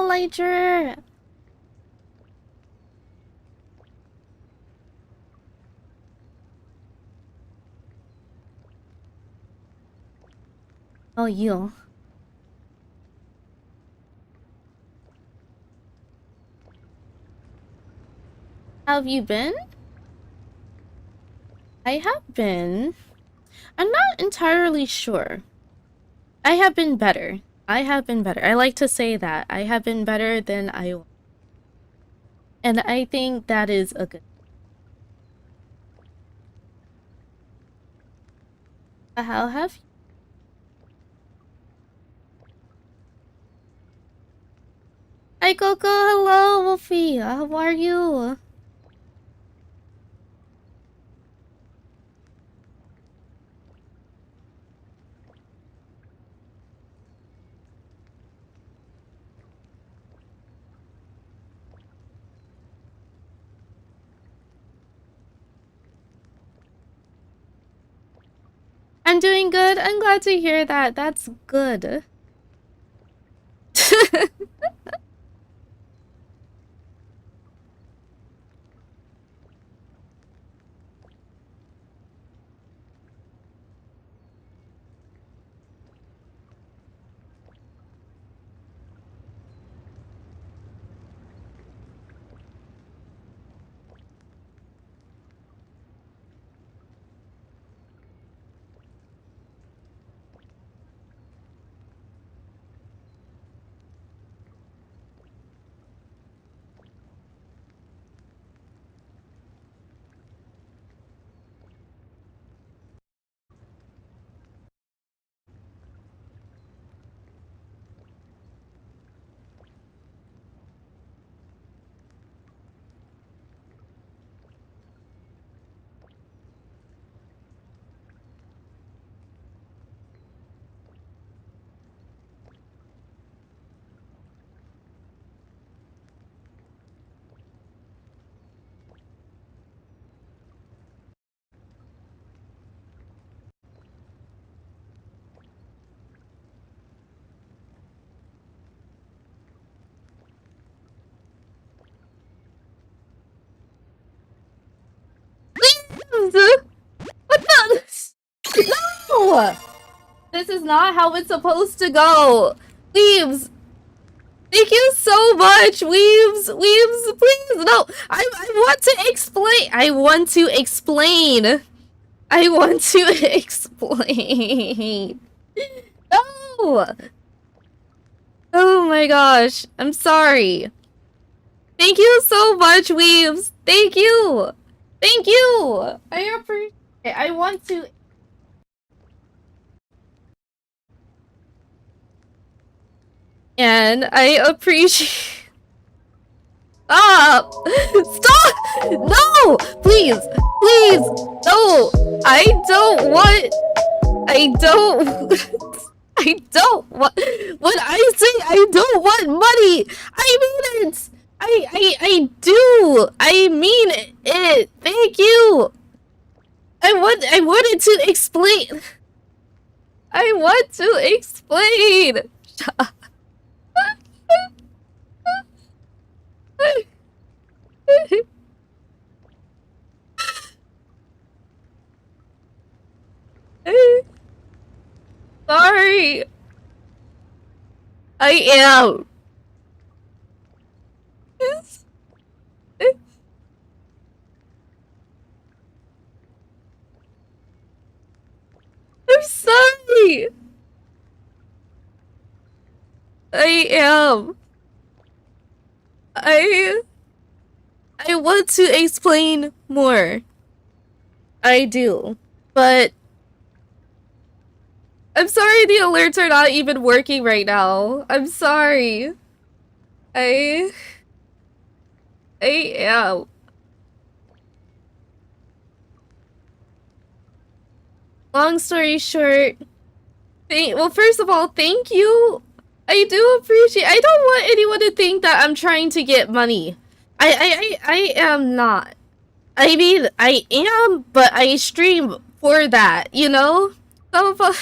Elijah. Oh, you. How have you been? I have been. I'm not entirely sure. I have been better. I have been better. I like to say that. I have been better than I was. And I think that is a good. How have you? Hi, Coco. Hello, Wolfie. How are you? I'm doing good. I'm glad to hear that. That's good. What the? No! This is not how it's supposed to go. Weaves, thank you so much. Weaves, please. No, I want to explain. I want to explain. I want to explain. No! Oh my gosh. I'm sorry. Thank you so much, Weaves. Thank you. Thank you. I appreciate it. I want to. And I appreciate. Stop! Stop! No! Please! Please! No! I don't want. I don't. I don't want. When I say I don't want money, I mean it! I do! I mean it! Thank you! I wanted to explain. I want to explain. Sorry. I am. I'm sorry. I am. I want to explain more. I do. But I'm sorry the alerts are not even working right now. I'm sorry. I am. Long story short, well, first of all, thank you. I do appreciate. I don't want anyone to think that I'm trying to get money. I am not. I mean, I am, but I stream for that, you know? So,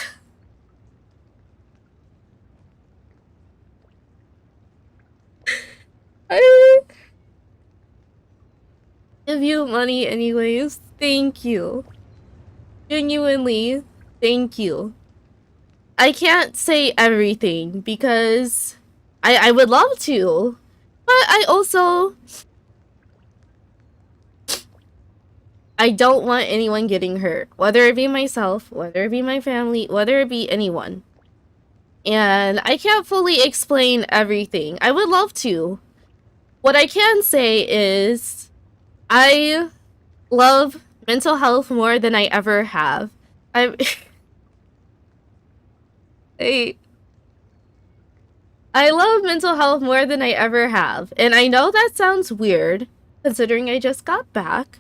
I give you money anyways. Thank you. Genuinely, thank you. I can't say everything because I would love to, but I don't want anyone getting hurt, whether it be myself, whether it be my family, whether it be anyone. And I can't fully explain everything. I would love to. What I can say is I love mental health more than I ever have. I I I love mental health more than I ever have. And I know that sounds weird considering I just got back.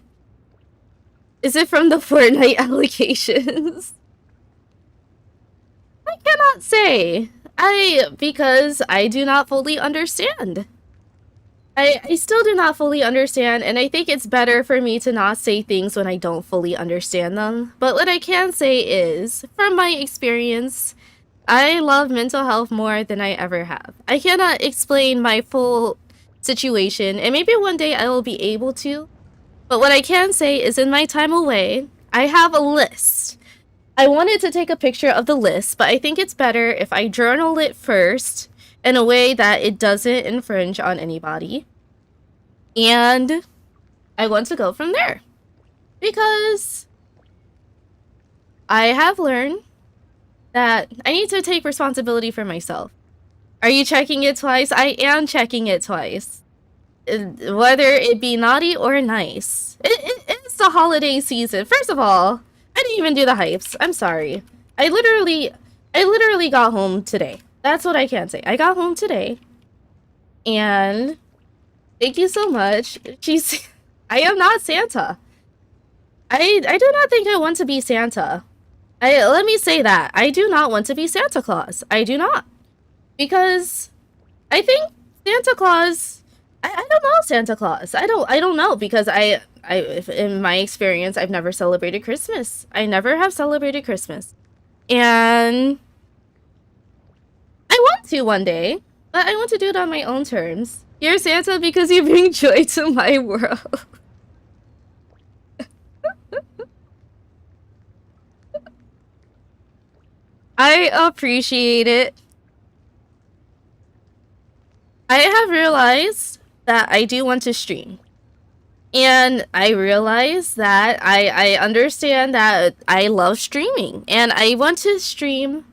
Is it from the Fortnite allegations? I cannot say. Because I do not fully understand. I still do not fully understand, and I think it's better for me to not say things when I don't fully understand them. But what I can say is, from my experience, I love mental health more than I ever have. I cannot explain my full situation, and maybe one day I will be able to. But what I can say is, in my time away, I have a list. I wanted to take a picture of the list, but I think it's better if I journal it first in a way that it doesn't infringe on anybody. And I want to go from there. Because I have learned that I need to take responsibility for myself. Are you checking it twice? I am checking it twice. Whether it be naughty or nice. It's the holiday season. First of all, I didn't even do the hypes. I'm sorry. I literally got home today. That's what I can say. I got home today. And thank you so much. I am not Santa. I do not think I want to be Santa. Let me say that. I do not want to be Santa Claus. I do not. Because I think Santa Claus, I don't know Santa Claus. I don't know because in my experience, I've never celebrated Christmas. I never have celebrated Christmas. And I want to one day, but I want to do it on my own terms. You're Santa because you bring joy to my world. I appreciate it. I have realized that I do want to stream. And I realize that I understand that I love streaming. And I want to stream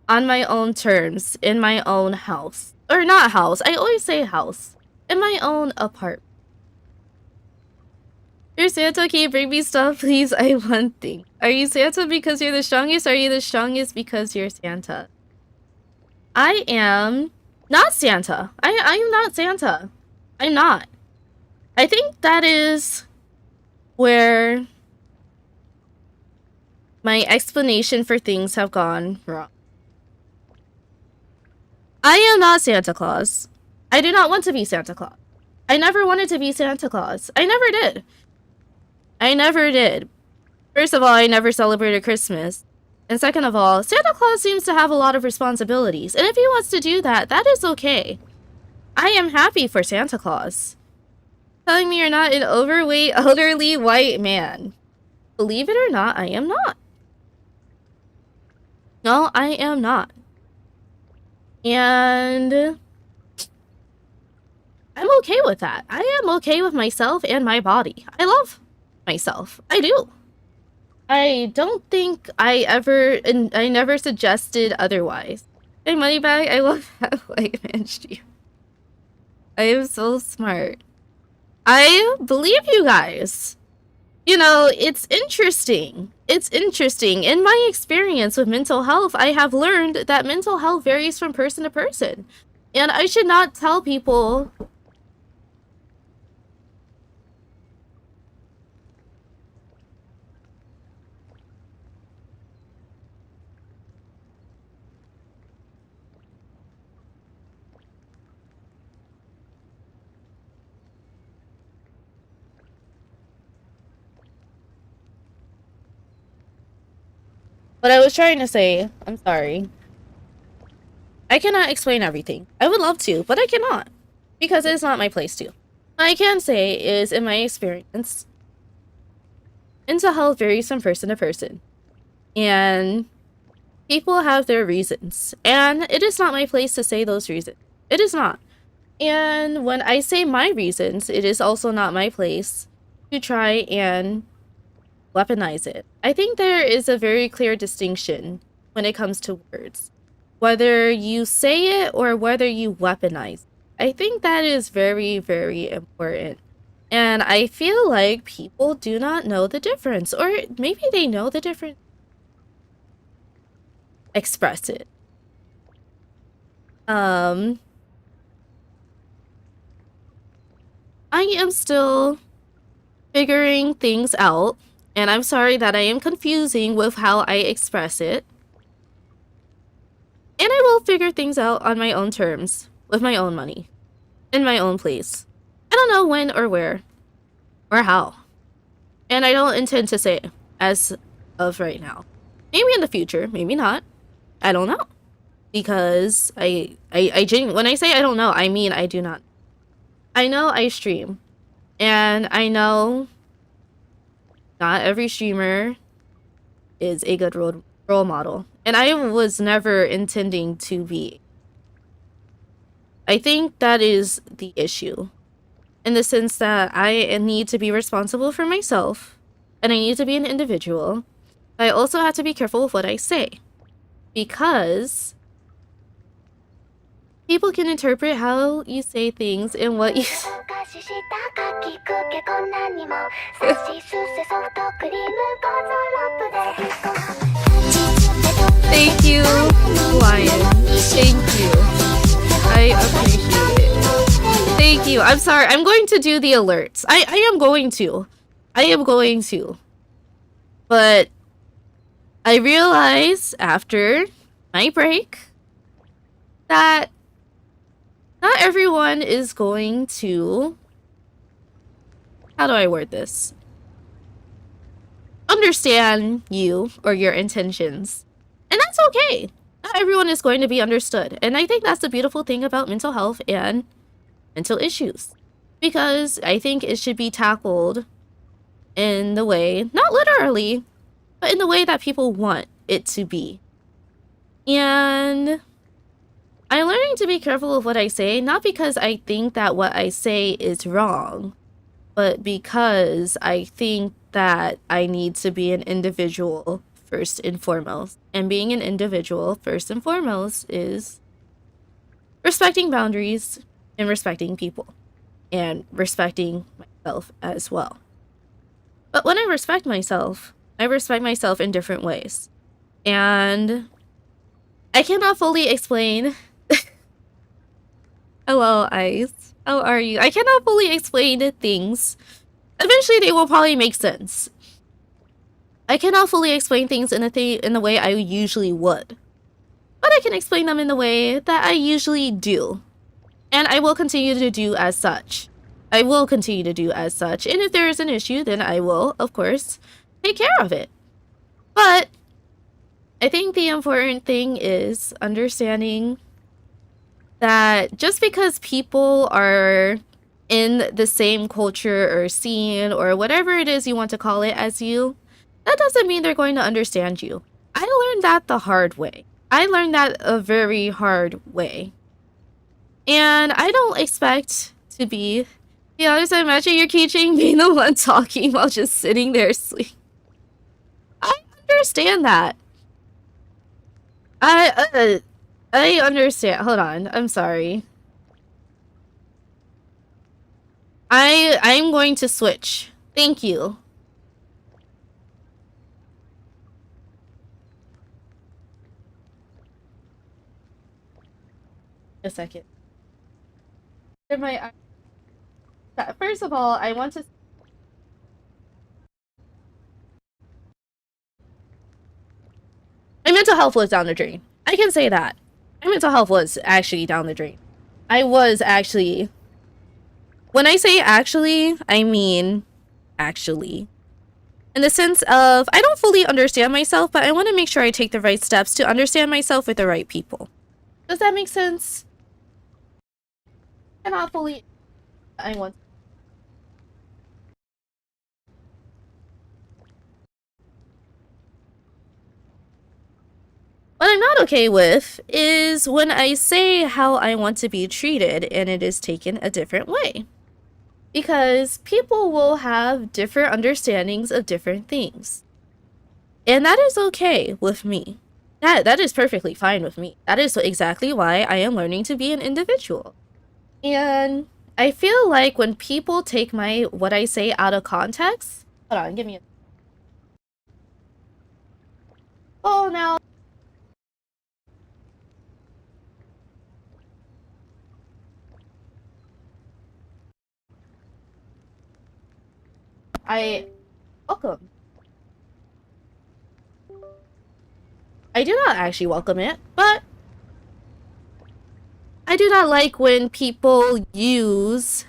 on my own terms, in my own house. Or not house, I always say house. In my own apartment. You're Santa, can you bring me stuff, please? I want things. Are you Santa because you're the strongest? Or are you the strongest because you're Santa? I am not Santa. I am not Santa. I'm not. I think that is where my explanation for things have gone wrong. I am not Santa Claus. I do not want to be Santa Claus. I never wanted to be Santa Claus. I never did. I never did. First of all, I never celebrated Christmas. And second of all, Santa Claus seems to have a lot of responsibilities. And if he wants to do that, that is okay. I am happy for Santa Claus. Telling me you're not an overweight, elderly white man. Believe it or not, I am not. No, I am not. And I'm okay with that. I am okay with myself and my body. I love myself. I do. I don't think I never suggested otherwise. Hey, Moneybag, I love that white man stream. I am so smart. I believe you guys. You know, it's interesting. It's interesting. In my experience with mental health, I have learned that mental health varies from person to person. And I should not tell people... What I was trying to say, I'm sorry. I cannot explain everything. I would love to, but I cannot. because it's not my place to. What I can say is, in my experience, mental health varies from person to person. And people have their reasons. And it is not my place to say those reasons. It is not. And when I say my reasons, it is also not my place to try and weaponize it. I think there is a very clear distinction when it comes to words. Whether you say it or whether you weaponize it. I think that is very, very important. And I feel like people do not know the difference. Or maybe they know the difference. Express it. I am still figuring things out. And I'm sorry that I am confusing with how I express it. And I will figure things out on my own terms, with my own money, in my own place. I don't know when or where, or how. And I don't intend to say as of right now. Maybe in the future, maybe not. I don't know. Because I when I say I don't know, I mean I do not. I know I stream. And I know not every streamer is a good role model. And I was never intending to be. I think that is the issue. In the sense that I need to be responsible for myself. And I need to be an individual. I also have to be careful with what I say. Because people can interpret how you say things and what you... Thank you, Lion. Thank you. I appreciate it. Thank you. I'm sorry. I'm going to do the alerts. I am going to. I am going to. But I realize after my break that not everyone is going to... How do I word this? Understand you or your intentions. And that's okay. Not everyone is going to be understood. And I think that's the beautiful thing about mental health and mental issues. Because I think it should be tackled in the way, not literally, but in the way that people want it to be. And I'm learning to be careful of what I say, not because I think that what I say is wrong, but because I think that I need to be an individual first and foremost. And being an individual first and foremost is respecting boundaries and respecting people and respecting myself as well. But when I respect myself in different ways. And I cannot fully explain. Hello, Ice. How are you? I cannot fully explain things. Eventually, they will probably make sense. I cannot fully explain things in the way I usually would. But I can explain them in the way that I usually do. And I will continue to do as such. I will continue to do as such. And if there is an issue, then I will, of course, take care of it. But I think the important thing is understanding that just because people are in the same culture or scene or whatever it is you want to call it as you, that doesn't mean they're going to understand you. I learned that the hard way. I learned that a very hard way. And I don't expect to be the honest. I imagine your keychain being the one talking while just sitting there asleep. I understand that. I understand. Hold on. I'm sorry. I'm going to switch. Thank you. A second. First of all, I want to... My mental health was down the drain. I can say that. My mental health was actually down the drain. I was actually... When I say actually, I mean actually. In the sense of, I don't fully understand myself, but I want to make sure I take the right steps to understand myself with the right people. Does that make sense? cannot fully I want. What I'm not okay with is when I say how I want to be treated and it is taken a different way. Because people will have different understandings of different things. And that is okay with me. That is perfectly fine with me. That is exactly why I am learning to be an individual. And I feel like when people take what I say out of context, hold on, give me a. Oh, now I welcome. I do not actually welcome it, but I do not like when people use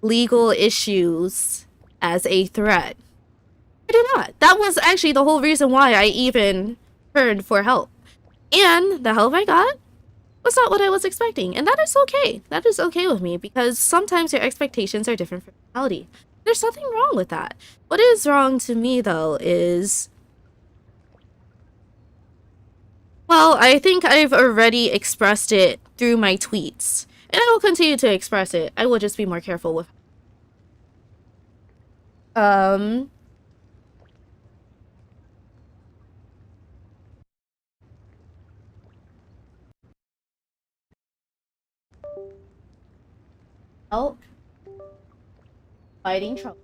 legal issues as a threat. I do not. That was actually the whole reason why I even turned for help. And the help I got was not what I was expecting. And that is okay. That is okay with me because sometimes your expectations are different from reality. There's nothing wrong with that. What is wrong to me, though, is. Well, I think I've already expressed it through my tweets. And I will continue to express it. I will just be more careful with. Um. Help fighting trouble.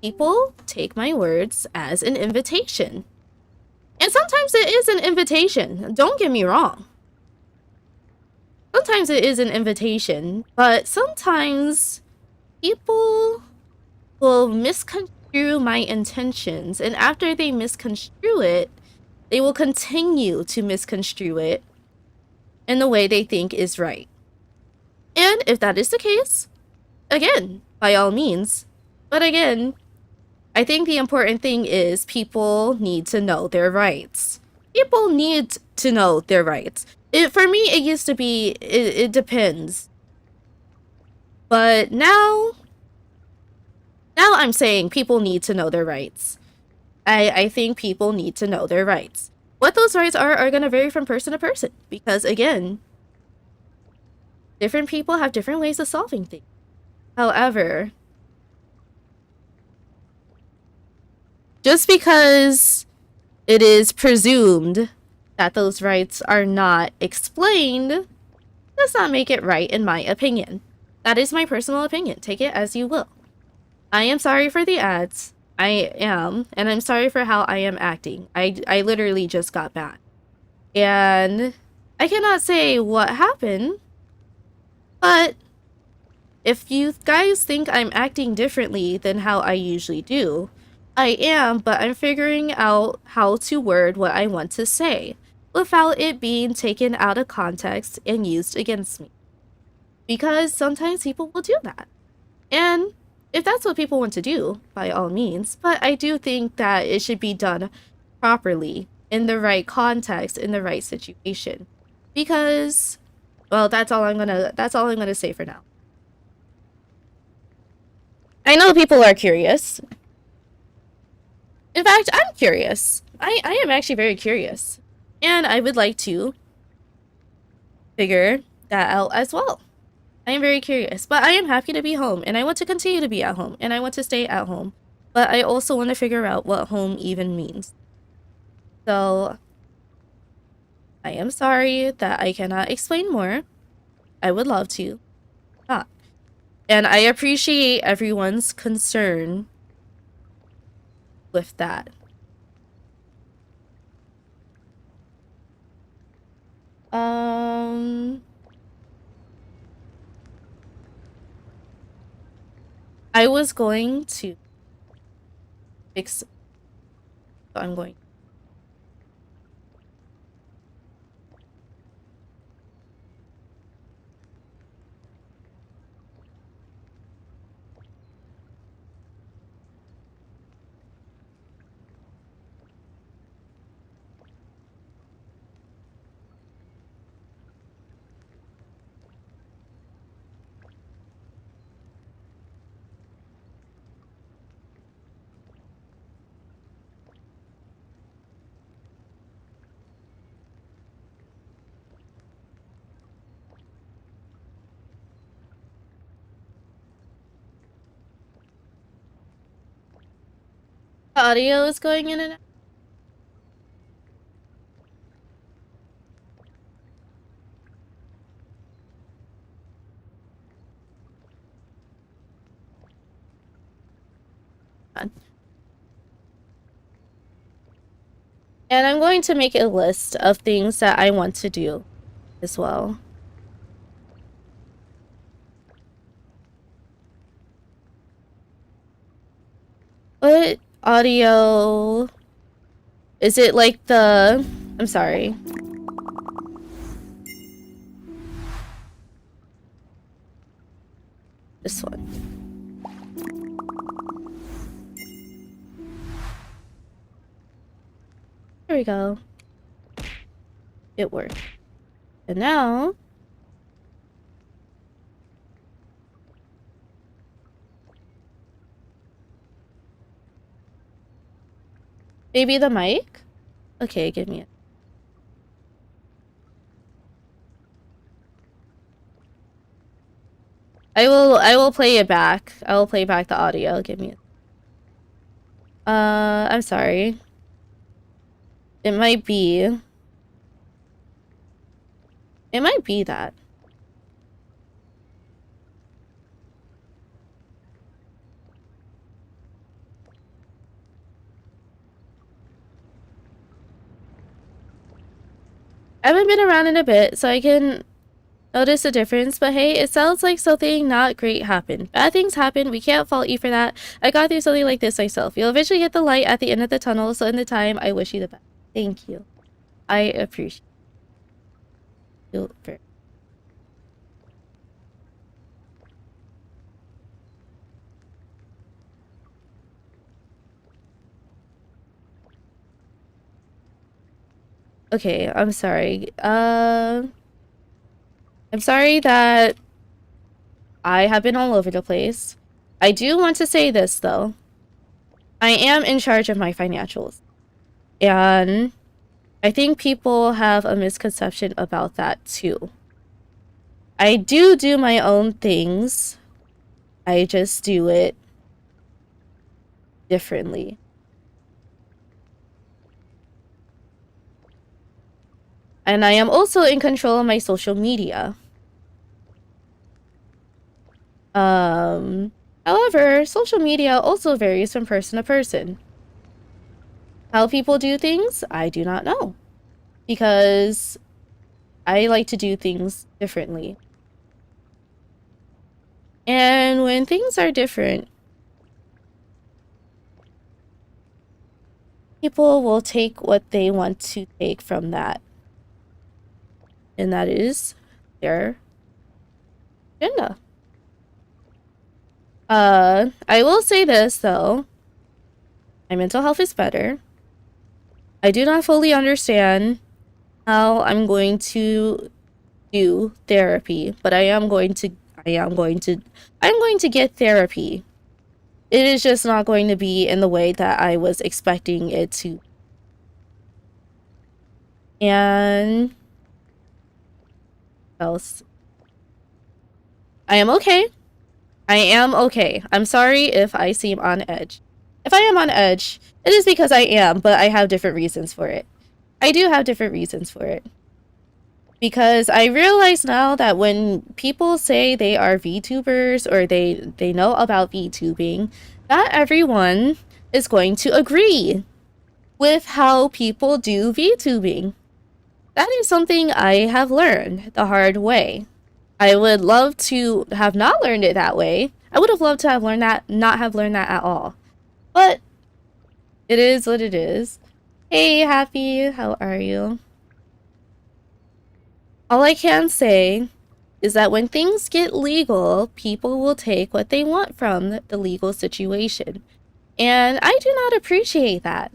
People take my words as an invitation. And sometimes it is an invitation. Don't get me wrong. Sometimes it is an invitation, but sometimes people will misconstrue my intentions, and after they misconstrue it, they will continue to misconstrue it in the way they think is right. And if that is the case, again, by all means. But again, I think the important thing is people need to know their rights. People need to know their rights. For me, it used to be, it depends. But now I'm saying people need to know their rights. I think people need to know their rights. What those rights are going to vary from person to person. Because again, different people have different ways of solving things. However, just because it is presumed that those rights are not explained does not make it right, in my opinion. That is my personal opinion. Take it as you will. I am sorry for the ads. I am, and I'm sorry for how I am acting. I literally just got back. And I cannot say what happened, but if you guys think I'm acting differently than how I usually do, I am, but I'm figuring out how to word what I want to say without it being taken out of context and used against me. Because sometimes people will do that. And if that's what people want to do, by all means, but I do think that it should be done properly, in the right context, in the right situation. Because, well, that's all I'm gonna say for now. I know people are curious. In fact, I'm curious. I am actually very curious. And I would like to figure that out as well. I am very curious, but I am happy to be home, and I want to continue to be at home, and I want to stay at home. But I also want to figure out what home even means. So, I am sorry that I cannot explain more. I would love to. Not. And I appreciate everyone's concern with that. Um, I was going to fix. So I'm going. The audio is going in and out. And I'm going to make a list of things that I want to do as well. What audio? Is it like the... I'm sorry. This one. There we go. It worked. And now... maybe the mic? Okay, give me it. I will play it back. I will play back the audio. Give me it. I'm sorry. It might be that. I haven't been around in a bit, so I can notice a difference, but hey, it sounds like something not great happened. Bad things happen, we can't fault you for that. I got through something like this myself. You'll eventually hit the light at the end of the tunnel, so in the time, I wish you the best. Thank you. I appreciate you. Okay, I'm sorry. I'm sorry that I have been all over the place. I do want to say this, though. I am in charge of my financials. And I think people have a misconception about that, too. I do my own things. I just do it differently. And I am also in control of my social media. However, social media also varies from person to person. How people do things, I do not know. Because I like to do things differently. And when things are different, people will take what they want to take from that. And that is their agenda. I will say this, though. My mental health is better. I do not fully understand how I'm going to do therapy, but I'm going to get therapy. It is just not going to be in the way that I was expecting it to. And else. I am okay. I am okay. I'm sorry if I seem on edge. If I am on edge, it is because I am, but I have different reasons for it. I do have different reasons for it. Because I realize now that when people say they are VTubers or they know about VTubing, not everyone is going to agree with how people do VTubing. That is something I have learned the hard way. I would love to have not learned it that way. I would have loved to have learned that, not have learned that at all. But it is what it is. Hey, Happy, how are you? All I can say is that when things get legal, people will take what they want from the legal situation. And I do not appreciate that.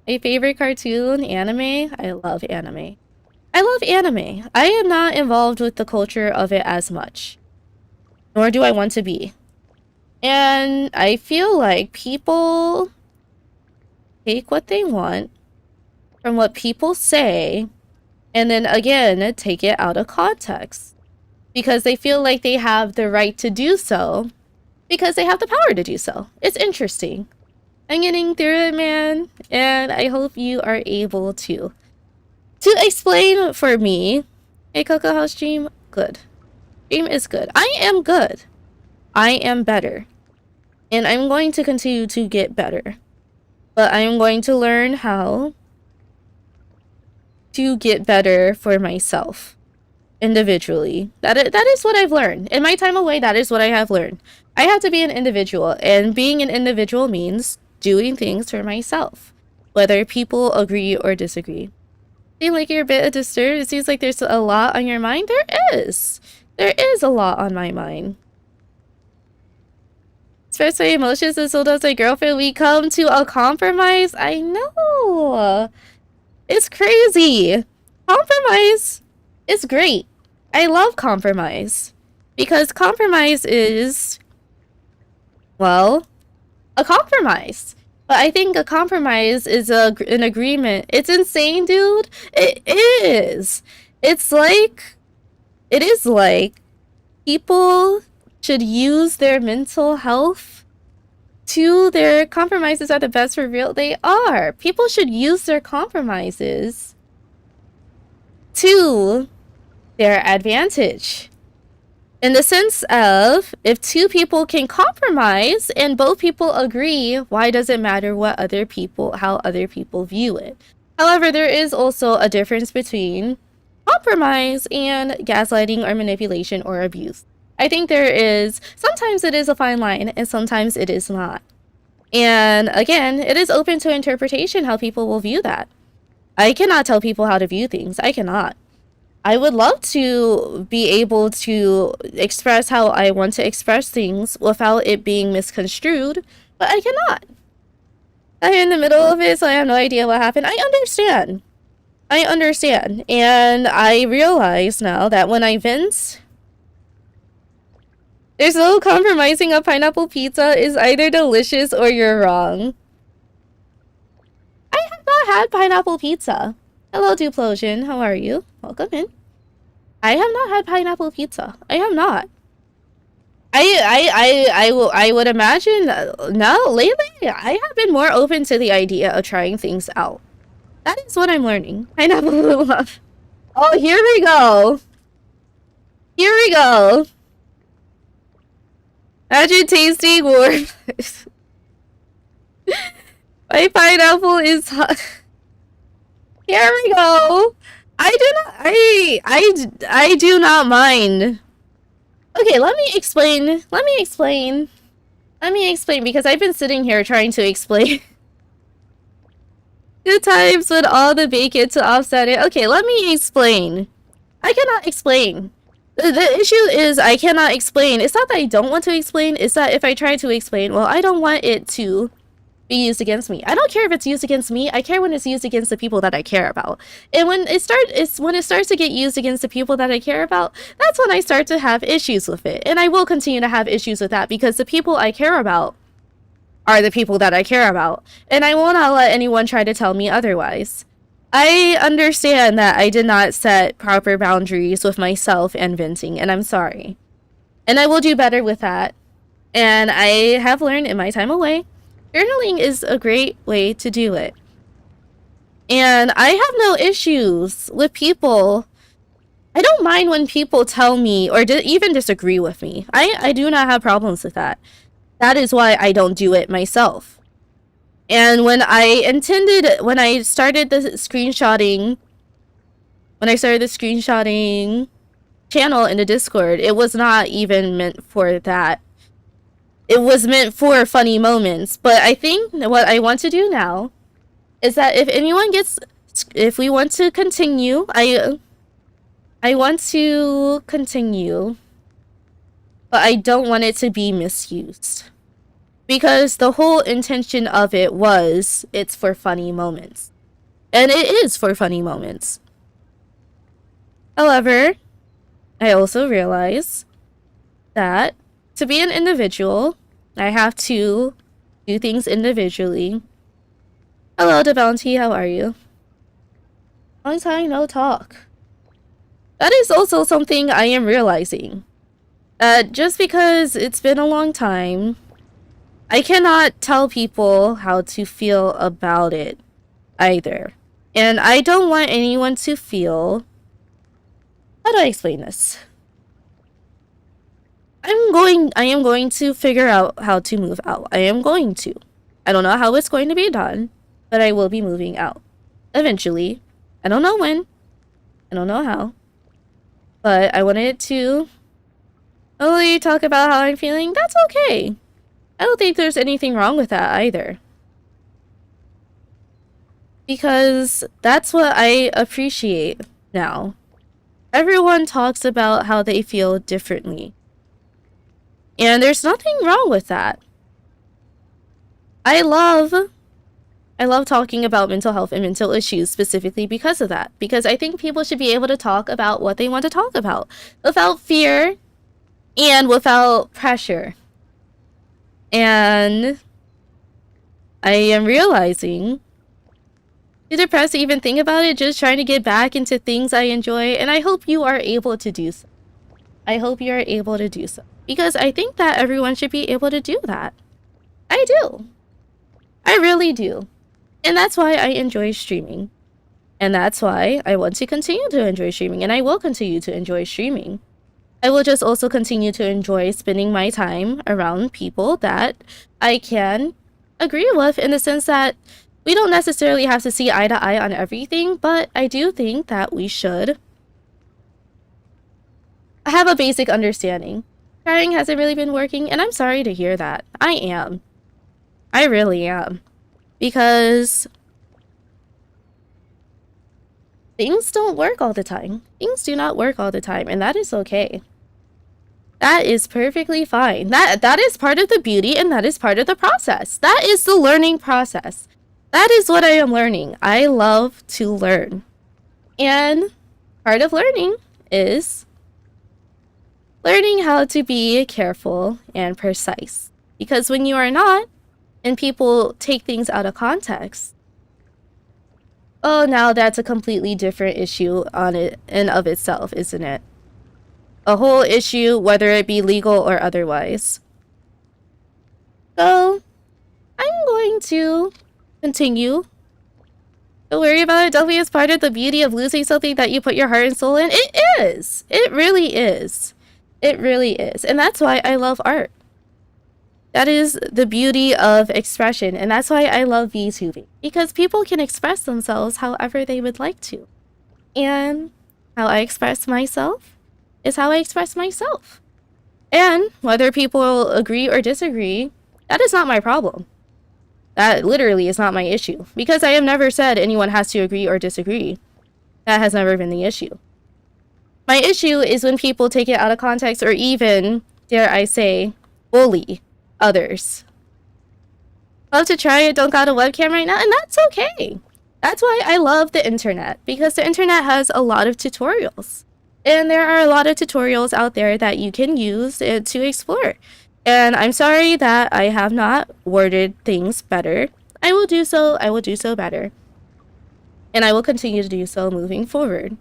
My favorite cartoon, anime? I love anime. I love anime. I am not involved with the culture of it as much. Nor do I want to be. And I feel like people take what they want from what people say and then again take it out of context. Because they feel like they have the right to do so because they have the power to do so. It's interesting. I'm getting through it, man, and I hope you are able to explain for me. Hey, Coco, how's stream? Good. Stream is good. I am good. I am better. And I'm going to continue to get better. But I am going to learn how to get better for myself. Individually. That is what I've learned. In my time away, that is what I have learned. I have to be an individual. And being an individual means doing things for myself. Whether people agree or disagree. Seem like you're a bit disturbed. It seems like there's a lot on your mind. There is. There is a lot on my mind. Express my emotions and so does my girlfriend. We come to a compromise. I know. It's crazy. Compromise is great. I love compromise. Because compromise is, well, a compromise. But I think a compromise is an agreement. It's insane, dude. It is. It is like people should use their mental health to their compromises are the best for real. They are. People should use their compromises to their advantage. In the sense of, if two people can compromise and both people agree, why does it matter how other people view it? However, there is also a difference between compromise and gaslighting or manipulation or abuse. I think there is, sometimes it is a fine line and sometimes it is not. And again, it is open to interpretation how people will view that. I cannot tell people how to view things. I cannot. I would love to be able to express how I want to express things without it being misconstrued, but I cannot. I'm in the middle of it, so I have no idea what happened. I understand. And I realize now that when I vent, there's no compromising. A pineapple pizza is either delicious or you're wrong. I have not had pineapple pizza. Hello, Duplosion. How are you? Welcome in. I have not had pineapple pizza. I have not. I would imagine, no, lately I have been more open to the idea of trying things out. That is what I'm learning. Pineapple love. Oh, here we go. Here we go. Imagine tasting warm. My pineapple is hot. Here we go. I do not mind. Okay, let me explain because I've been sitting here trying to explain. Good times with all the bacon to offset it. Okay, let me explain. I cannot explain. The issue is I cannot explain. It's not that I don't want to explain, it's that if I try to explain, well, I don't want it to be used against me. I don't care if it's used against me. I care when it's used against the people that I care about. And when it starts to get used against the people that I care about, that's when I start to have issues with it. And I will continue to have issues with that because the people I care about are the people that I care about. And I will not let anyone try to tell me otherwise. I understand that I did not set proper boundaries with myself and venting, and I'm sorry. And I will do better with that. And I have learned in my time away, journaling is a great way to do it. And I have no issues with people. I don't mind when people tell me or even disagree with me. I do not have problems with that. That is why I don't do it myself. And when I started the screenshotting channel in the Discord, it was not even meant for that. It was meant for funny moments. But I think what I want to do now is that if we want to continue, I want to continue, but I don't want it to be misused. Because the whole intention of it was, it's for funny moments. And it is for funny moments. However, I also realize that to be an individual, I have to do things individually. Hello, DeBounty, how are you? Long time no talk. That is also something I am realizing. Just because it's been a long time, I cannot tell people how to feel about it either. And I don't want anyone to feel... How do I explain this? I am going to figure out how to move out. I am going to. I don't know how it's going to be done, but I will be moving out. Eventually. I don't know when. I don't know how. But I wanted to only talk about how I'm feeling. That's okay. I don't think there's anything wrong with that either. Because that's what I appreciate now. Everyone talks about how they feel differently. And there's nothing wrong with that. I love talking about mental health and mental issues specifically because of that. Because I think people should be able to talk about what they want to talk about without fear and without pressure. And I am realizing too depressed to even think about it, just trying to get back into things I enjoy, and I hope you are able to do so. I hope you are able to do so. Because I think that everyone should be able to do that. I do. I really do. And that's why I enjoy streaming. And that's why I want to continue to enjoy streaming, and I will continue to enjoy streaming. I will just also continue to enjoy spending my time around people that I can agree with, in the sense that we don't necessarily have to see eye to eye on everything, but I do think that we should have a basic understanding. Trying hasn't really been working, and I'm sorry to hear that. I am. I really am. Because things don't work all the time. Things do not work all the time, and that is okay. That is perfectly fine. That is part of the beauty, and that is part of the process. That is the learning process. That is what I am learning. I love to learn. And part of learning is learning how to be careful and precise. Because when you are not, and people take things out of context, oh, now that's a completely different issue on it in of itself, isn't it? A whole issue, whether it be legal or otherwise. So, I'm going to continue. Don't worry about it. Definitely is part of the beauty of losing something that you put your heart and soul in. It is. It really is. It really is. And that's why I love art. That is the beauty of expression. And that's why I love VTubing. Because people can express themselves however they would like to. And how I express myself is how I express myself. And whether people agree or disagree, that is not my problem. That literally is not my issue. Because I have never said anyone has to agree or disagree. That has never been the issue. My issue is when people take it out of context, or even, dare I say, bully others. Love to try it, don't got a webcam right now, and that's okay. That's why I love the internet, because the internet has a lot of tutorials. And there are a lot of tutorials out there that you can use to explore. And I'm sorry that I have not worded things better. I will do so. I will do so better. And I will continue to do so moving forward.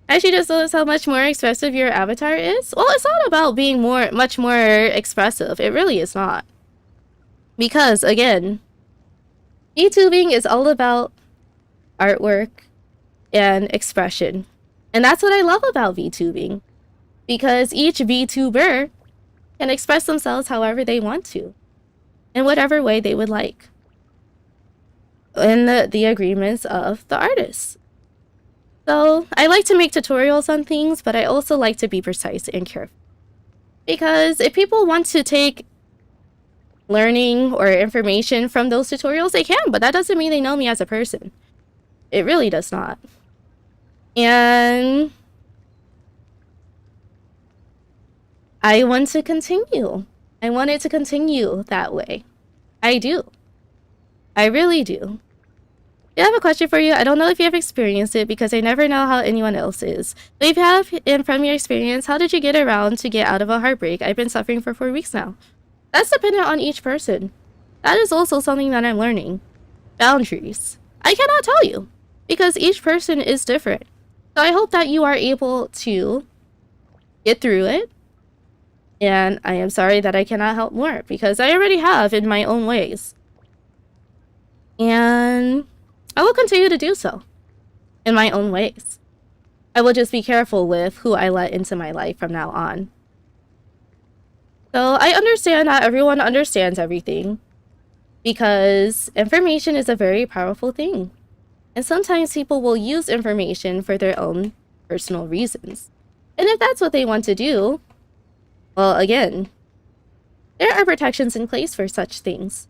Actually, just notice how much more expressive your avatar is. Well, it's not about being much more expressive. It really is not. Because, again, VTubing is all about artwork and expression. And that's what I love about VTubing. Because each VTuber can express themselves however they want to, in whatever way they would like, in the agreements of the artists. So I like to make tutorials on things, but I also like to be precise and careful. Because if people want to take learning or information from those tutorials, they can, but that doesn't mean they know me as a person. It really does not. And I want to continue. I want it to continue that way. I do. I really do. I have a question for you. I don't know if you have experienced it, because I never know how anyone else is. But if you have, and from your experience, how did you get around to get out of a heartbreak? I've been suffering for 4 weeks now. That's dependent on each person. That is also something that I'm learning. Boundaries. I cannot tell you, because each person is different. So I hope that you are able to get through it And I am sorry that I cannot help more, because I already have in my own ways. And I will continue to do so in my own ways. I will just be careful with who I let into my life from now on. So I understand that everyone understands everything, because information is a very powerful thing. And sometimes people will use information for their own personal reasons. And if that's what they want to do, well, again, there are protections in place for such things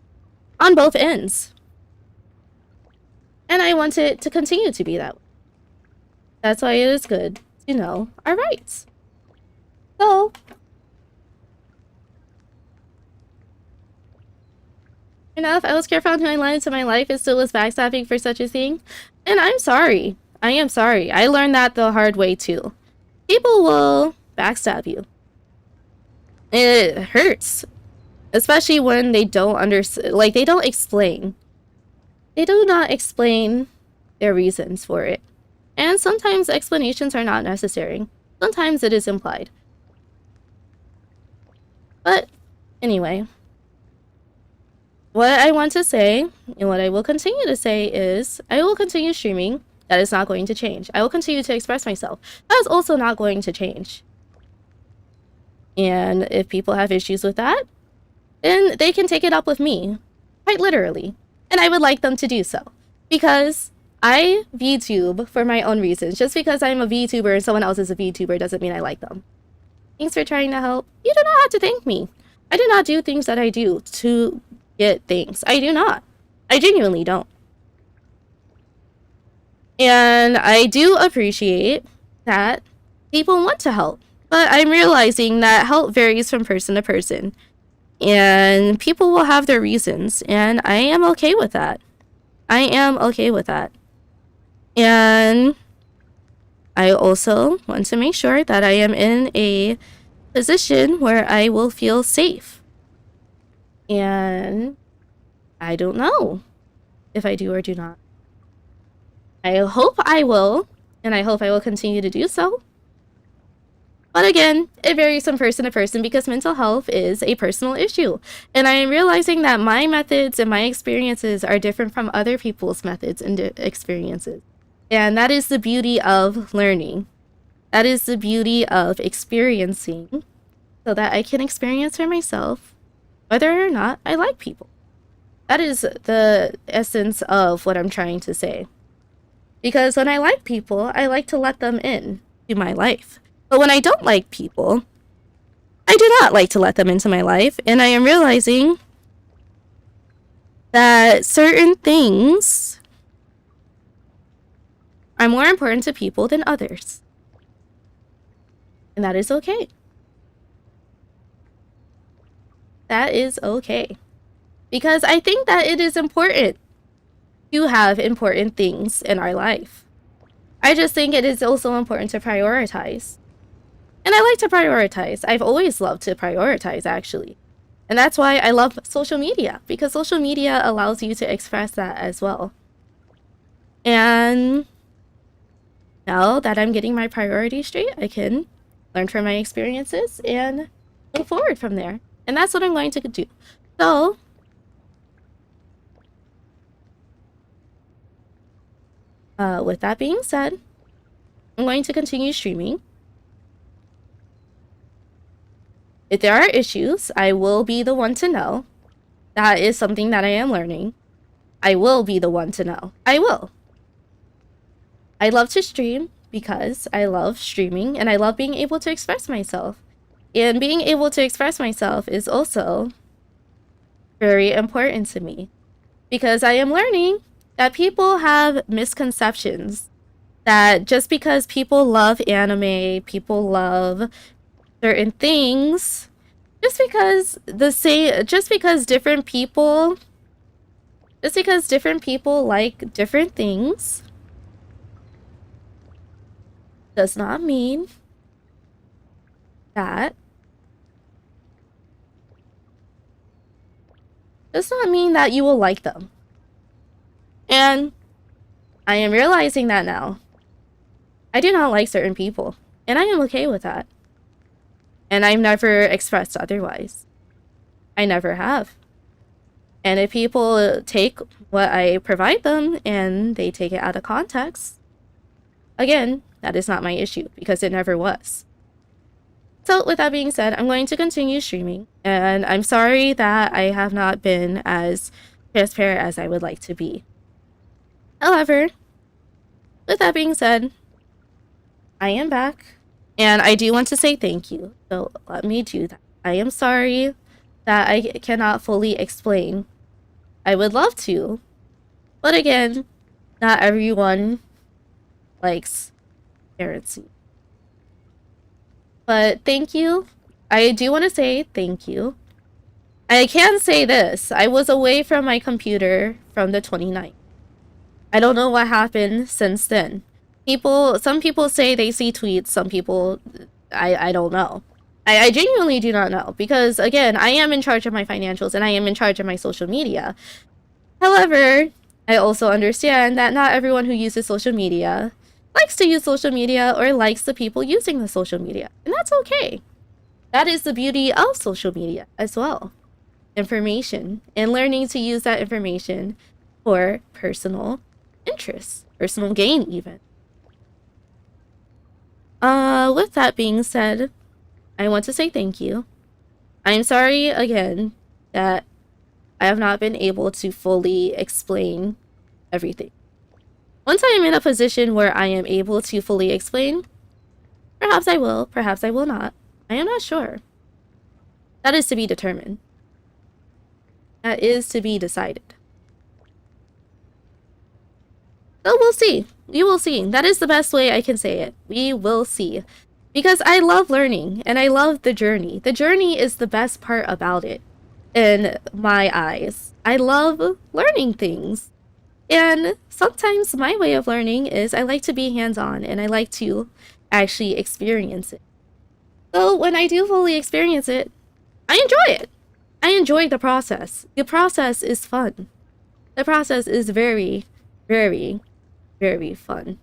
on both ends. And I want it to continue to be that way. That's why it is good to know our rights. So, enough, I was careful on who I let into my life. It still was backstabbing for such a thing. And I'm sorry. I am sorry. I learned that the hard way too. People will backstab you. It hurts. Especially when they don't understand, like, they don't explain. They do not explain their reasons for it. And sometimes explanations are not necessary. Sometimes it is implied. But anyway, what I want to say, and what I will continue to say, is I will continue streaming. That is not going to change. I will continue to express myself. That is also not going to change. And if people have issues with that, then they can take it up with me, quite literally. And I would like them to do so, because I VTube for my own reasons. Just because I'm a VTuber and someone else is a VTuber doesn't mean I like them. Thanks for trying to help. You do not have to thank me. I do not do things that I do to get things. I do not. I genuinely don't. And I do appreciate that people want to help, but I'm realizing that help varies from person to person. And people will have their reasons, and I am okay with that. I am okay with that. And I also want to make sure that I am in a position where I will feel safe. And I don't know if I do or do not. I hope I will, and I hope I will continue to do so. But again, it varies from person to person, because mental health is a personal issue. And I am realizing that my methods and my experiences are different from other people's methods and experiences. And that is the beauty of learning. That is the beauty of experiencing, so that I can experience for myself whether or not I like people. That is the essence of what I'm trying to say. Because when I like people, I like to let them in to my life. But when I don't like people, I do not like to let them into my life. And I am realizing that certain things are more important to people than others. And that is okay. That is okay. Because I think that it is important to have important things in our life. I just think it is also important to prioritize. And I like to prioritize. I've always loved to prioritize, actually. And that's why I love social media, because social media allows you to express that as well. And now that I'm getting my priorities straight, I can learn from my experiences and move forward from there. And that's what I'm going to do. So, with that being said, I'm going to continue streaming. If there are issues, I will be the one to know. That is something that I am learning. I will be the one to know. I will. I love to stream because I love streaming and I love being able to express myself. And being able to express myself is also very important to me, because I am learning that people have misconceptions that just because people love anime, people love certain things, just because different people like different things does not mean that you will like them. And I am realizing that now. I do not like certain people, and I am okay with that. And I've never expressed otherwise. I never have. And if people take what I provide them and they take it out of context, again, that is not my issue because it never was. So with that being said, I'm going to continue streaming, and I'm sorry that I have not been as transparent as I would like to be. However, with that being said, I am back, and I do want to say thank you. So let me do that. I am sorry that I cannot fully explain. I would love to, but again, not everyone likes transparency. But thank you. I do want to say thank you. I can say this. I was away from my computer from the 29th. I don't know what happened since then. Some people say they see tweets. Some people, I don't know. I genuinely do not know because, again, I am in charge of my financials and I am in charge of my social media. However, I also understand that not everyone who uses social media likes to use social media or likes the people using the social media. And that's okay. That is the beauty of social media as well. Information and learning to use that information for personal interests, personal gain even. With that being said, I want to say thank you. I'm sorry again that I have not been able to fully explain everything. Once I am in a position where I am able to fully explain, perhaps I will, perhaps I will not. I am not sure. That is to be determined. That is to be decided. So we'll see. We will see. That is the best way I can say it. We will see. Because I love learning and I love the journey. The journey is the best part about it in my eyes. I love learning things. And sometimes my way of learning is I like to be hands-on and I like to actually experience it. So when I do fully experience it, I enjoy it. I enjoy the process. The process is fun. The process is very, very, very fun.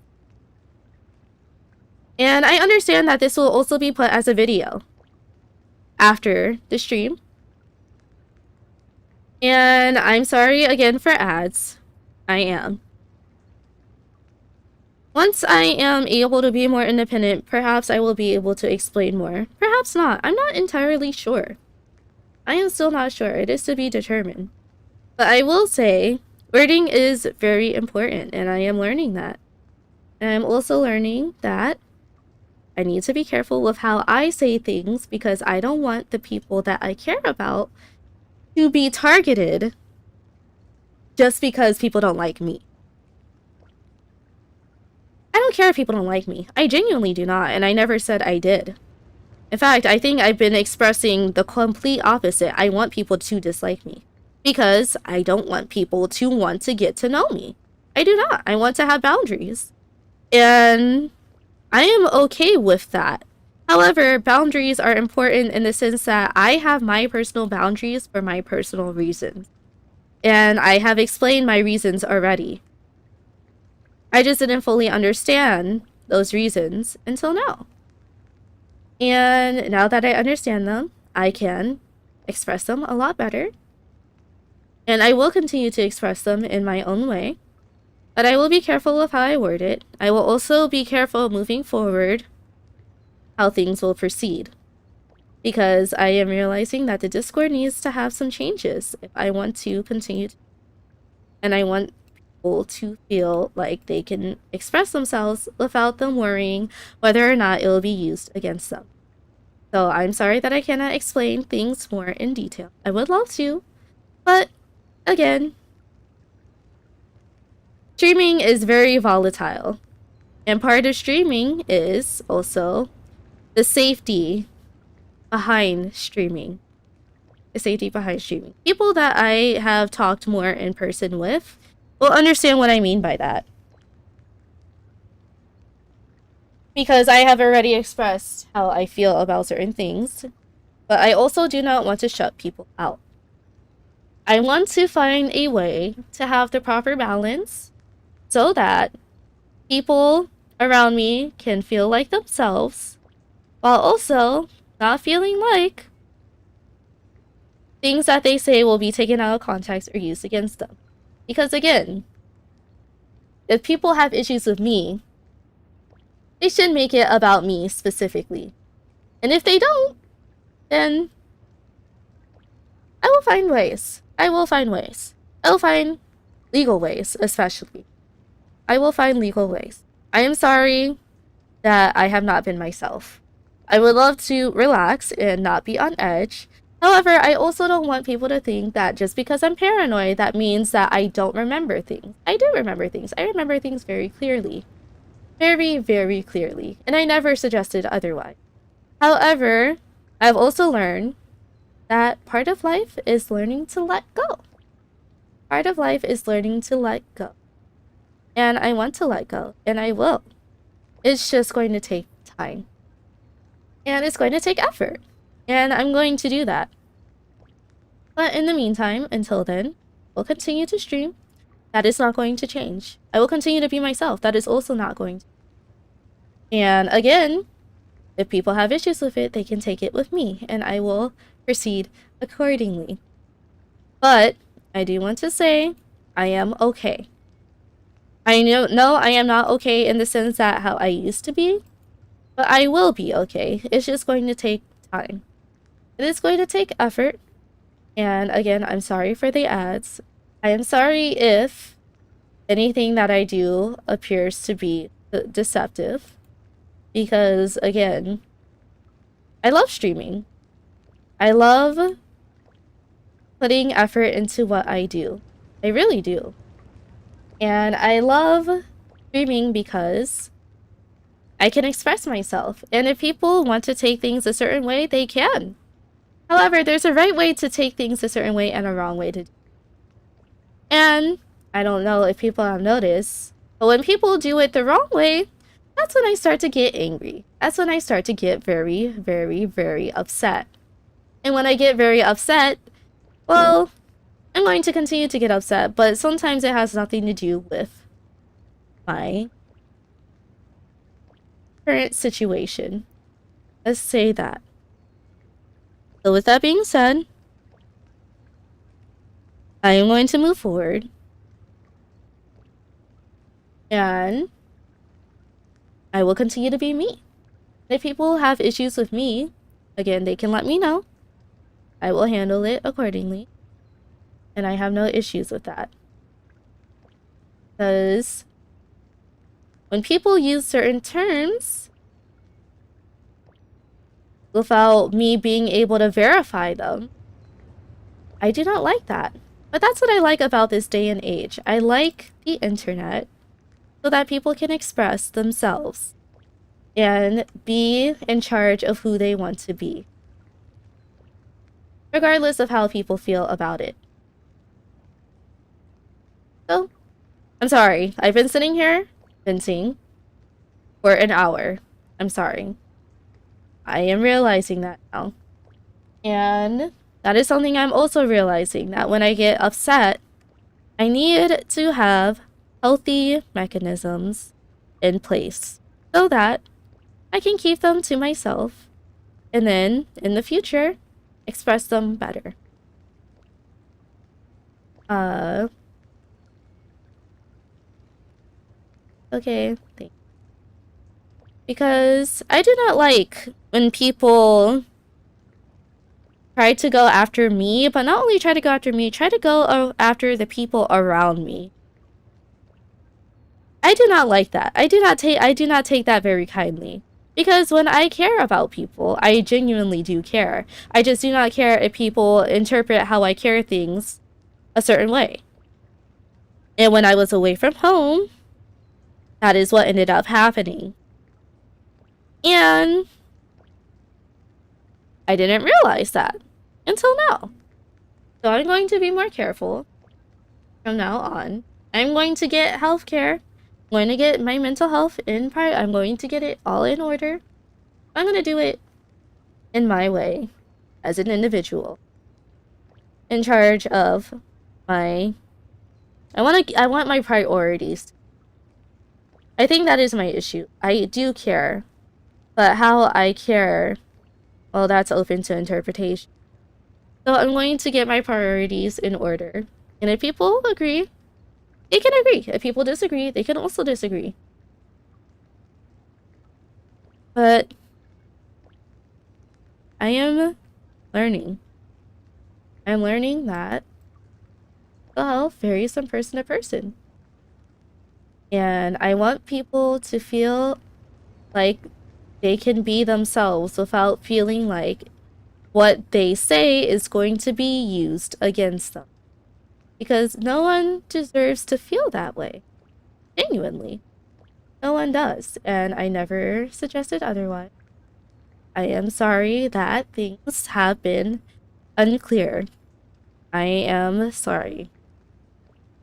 And I understand that this will also be put as a video after the stream. And I'm sorry again for ads. I am. Once I am able to be more independent, perhaps I will be able to explain more. Perhaps not. I'm not entirely sure. I am still not sure. It is to be determined. But I will say, wording is very important, and I am learning that. And I'm also learning that I need to be careful with how I say things because I don't want the people that I care about to be targeted just because people don't like me. I don't care if people don't like me. I genuinely do not, and I never said I did. In fact, I think I've been expressing the complete opposite. I want people to dislike me because I don't want people to want to get to know me. I do not. I want to have boundaries. And I am okay with that. However, boundaries are important in the sense that I have my personal boundaries for my personal reasons. And I have explained my reasons already. I just didn't fully understand those reasons until now. And now that I understand them, I can express them a lot better. And I will continue to express them in my own way. But I will be careful with how I word it. I will also be careful moving forward how things will proceed. Because I am realizing that the Discord needs to have some changes if I want to continue. And I want people to feel like they can express themselves without them worrying whether or not it will be used against them. So I'm sorry that I cannot explain things more in detail. I would love to, but again, streaming is very volatile. And part of streaming is also the safety behind streaming. The safety behind streaming. People that I have talked more in person with will understand what I mean by that. Because I have already expressed how I feel about certain things, but I also do not want to shut people out. I want to find a way to have the proper balance so that people around me can feel like themselves while also not feeling like things that they say will be taken out of context or used against them. Because again, if people have issues with me, they should make it about me specifically. And if they don't, then I will find ways. I will find ways. I will find legal ways, especially. I will find legal ways. I am sorry that I have not been myself. I would love to relax and not be on edge. However, I also don't want people to think that just because I'm paranoid, that means that I don't remember things. I do remember things. I remember things very clearly. Very, very clearly. And I never suggested otherwise. However, I've also learned that part of life is learning to let go. Part of life is learning to let go. And I want to let go, and I will. It's just going to take time. And it's going to take effort. And I'm going to do that. But in the meantime, until then, we'll continue to stream. That is not going to change. I will continue to be myself. That is also not going to. And again, if people have issues with it, they can take it with me, and I will proceed accordingly. But I do want to say I am okay. I know I am not okay in the sense that how I used to be, but I will be okay. It's just going to take time. It is going to take effort. And again, I'm sorry for the ads. I am sorry if anything that I do appears to be deceptive. Because again, I love streaming. I love putting effort into what I do. I really do. And I love streaming because I can express myself. And if people want to take things a certain way, they can. However, there's a right way to take things a certain way and a wrong way to do it. And I don't know if people have noticed, but when people do it the wrong way, that's when I start to get angry. That's when I start to get very, very, very upset. And when I get very upset, well, I'm going to continue to get upset, but sometimes it has nothing to do with my current situation. Let's say that. So with that being said, I am going to move forward. And I will continue to be me. If people have issues with me, again, they can let me know. I will handle it accordingly. And I have no issues with that. Because when people use certain terms without me being able to verify them, I do not like that. But that's what I like about this day and age. I like the internet so that people can express themselves and be in charge of who they want to be, regardless of how people feel about it. So, I'm sorry. I've been sitting here venting for an hour. I'm sorry. I am realizing that now. And that is something I'm also realizing, that when I get upset, I need to have healthy mechanisms in place so that I can keep them to myself and then in the future express them better. Okay, thanks. Because I do not like when people try to go after me, but not only try to go after me, try to go after the people around me. I do not like that. I do not take that very kindly. Because when I care about people, I genuinely do care. I just do not care if people interpret how I care things a certain way. And when I was away from home, that is what ended up happening. And I didn't realize that until now. So I'm going to be more careful from now on. I'm going to get healthcare. I'm going to get my mental health in part. I'm going to get it all in order. I'm going to do it in my way as an individual, in charge of my I want my priorities. I think that is my issue. I do care, but how I care well, that's open to interpretation. So I'm going to get my priorities in order. And if people agree, they can agree. If people disagree, they can also disagree. But I am learning. I'm learning that mental health varies from person to person. And I want people to feel like they can be themselves without feeling like what they say is going to be used against them. Because no one deserves to feel that way. Genuinely. No one does. And I never suggested otherwise. I am sorry that things have been unclear. I am sorry.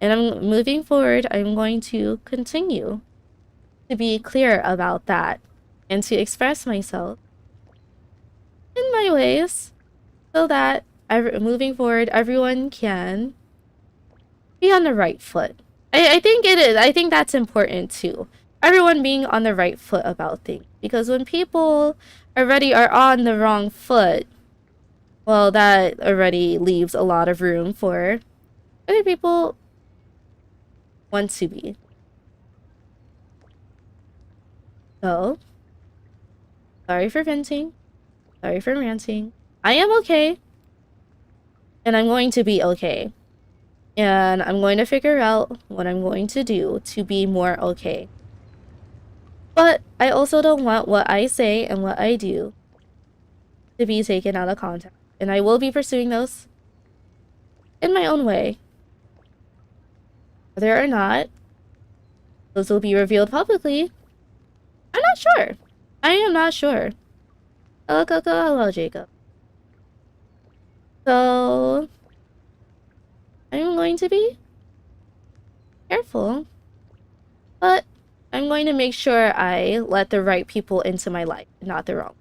And I'm moving forward, I'm going to continue to be clear about that and to express myself in my ways so that moving forward, everyone can be on the right foot. I think it is. I think that's important too. Everyone being on the right foot about things. Because when people already are on the wrong foot, well, that already leaves a lot of room for other people want to be. So, sorry for venting. Sorry for ranting. I am okay. And I'm going to be okay. And I'm going to figure out what I'm going to do to be more okay. But I also don't want what I say and what I do to be taken out of context. And I will be pursuing those in my own way. Whether or not those will be revealed publicly, I'm not sure. I am not sure. Hello, Jacob. So, I'm going to be careful. But I'm going to make sure I let the right people into my life, not the wrong.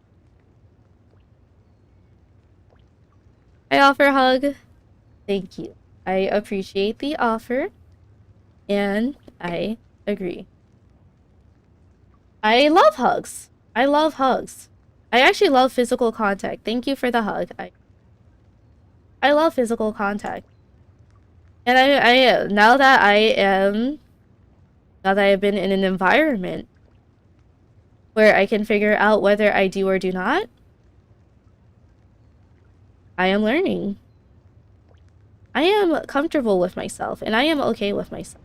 I offer a hug. Thank you. I appreciate the offer. And I agree. I love hugs. I love hugs. I actually love physical contact. Thank you for the hug. I love physical contact. And now that I have been in an environment where I can figure out whether I do or do not, I am learning. I am comfortable with myself, and I am okay with myself.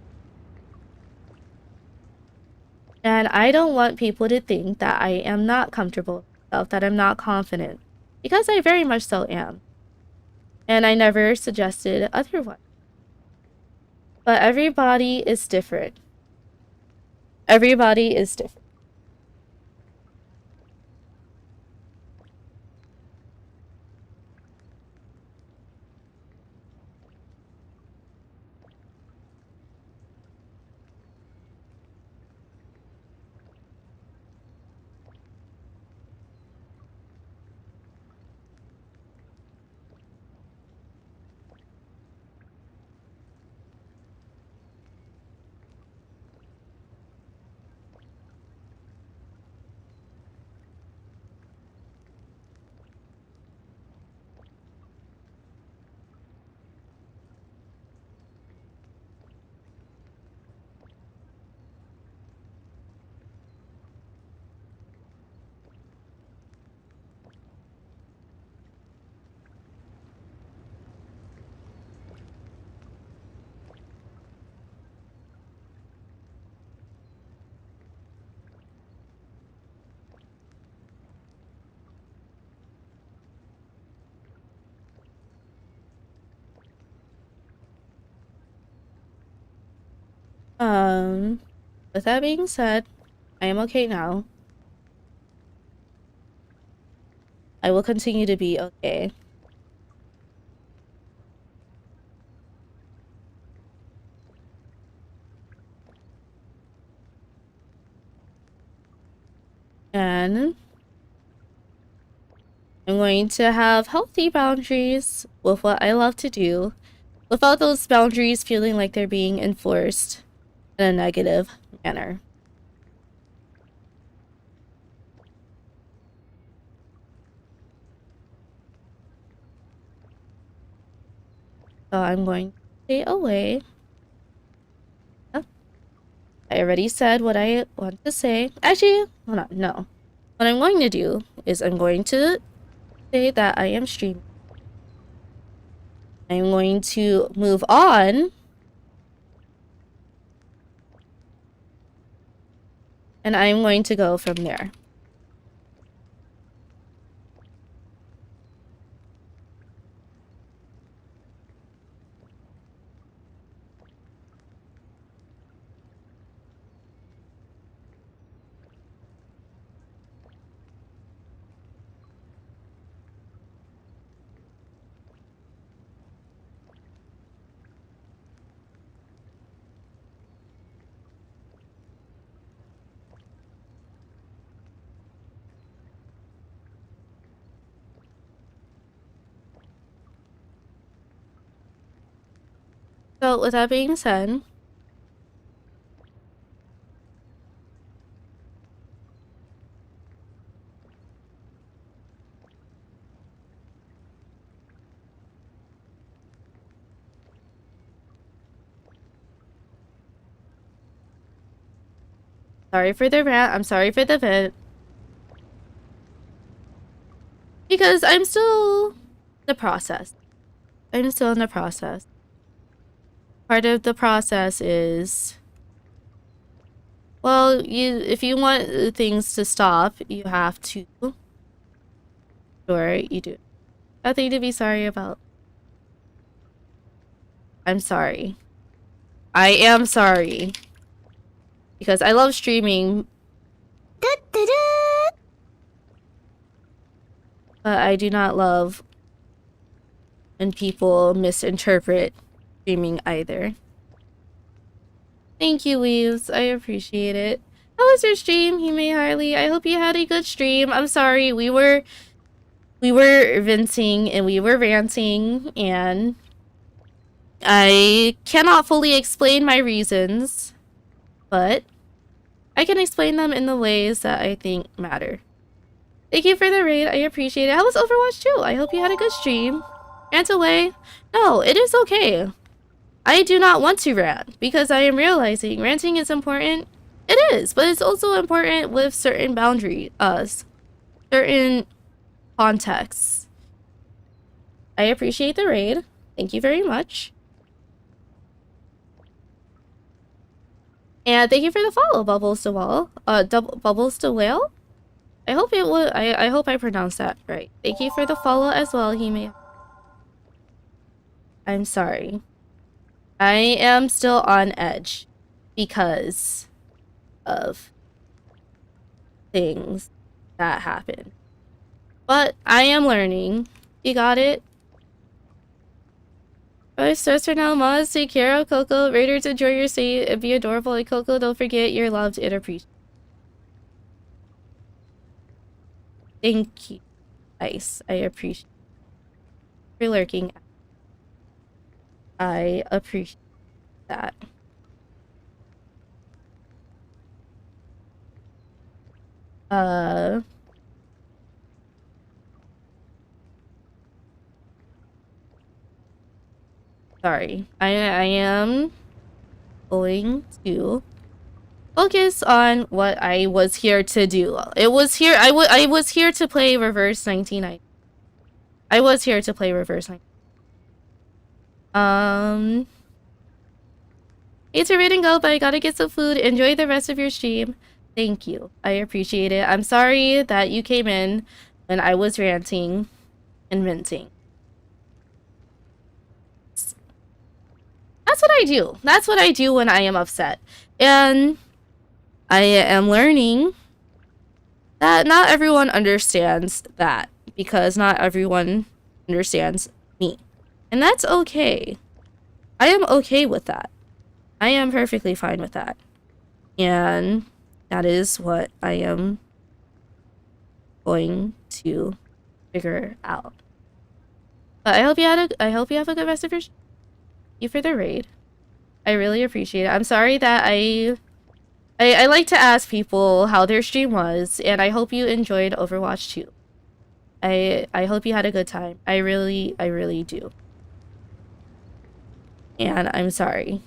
And I don't want people to think that I am not comfortable with myself, that I'm not confident, because I very much so am. And I never suggested otherwise. But everybody is different. Everybody is different. With that being said, I am okay now. I will continue to be okay. And I'm going to have healthy boundaries with what I love to do, without those boundaries feeling like they're being enforced in a negative manner. So I'm going to stay away. Oh, I already said what I want to say. Actually, hold on, no. What I'm going to do is I'm going to say that I am streaming. I'm going to move on. And I'm going to go from there. So with that being said, sorry for the rant, I'm sorry for the vent. Because I'm still in the process. I'm still in the process. Part of the process is, well, if you want things to stop, you have to. Sure, you do. Nothing to be sorry about. I'm sorry. I am sorry. Because I love streaming. But I do not love when people misinterpret streaming either. Thank you, Weaves. I appreciate it. How was your stream, Hime Harley? I hope you had a good stream. I'm sorry, we were venting and we were ranting, and I cannot fully explain my reasons, but I can explain them in the ways that I think matter. Thank you for the raid. I appreciate it. How was Overwatch 2? I hope you had a good stream. Rant away. No, it is okay. I do not want to rant because I am realizing ranting is important. It is, but it's also important with certain boundaries, certain contexts. I appreciate the raid. Thank you very much. And thank you for the follow, Bubbles to Wall. Bubbles to Whale? I hope it was. I hope I pronounced that right. Thank you for the follow as well, Hime. I'm sorry. I am still on edge because of things that happen. But I am learning. You got it? Alright, stress for now, Moz. Take care of Coco. Raiders, enjoy your stay and be adorable. And Coco, don't forget you're loved and appreciated. Thank you, Ice. I appreciate you for lurking. I appreciate that. Sorry. I am going to focus on what I was here to do. I was here to play Reverse 1990. I was here to play Reverse 1990. It's a read and go, but I gotta get some food. Enjoy the rest of your stream. Thank you. I appreciate it. I'm sorry that you came in when I was ranting and venting. That's what I do. That's what I do when I am upset. And I am learning that not everyone understands that, because not everyone understands me. And that's okay. I am okay with that. I am perfectly fine with that. And that is what I am going to figure out. But I hope you have a good rest of your stream. Thank you for the raid. I really appreciate it. I'm sorry that I like to ask people how their stream was, and I hope you enjoyed Overwatch 2. I hope you had a good time. I really do. And I'm sorry.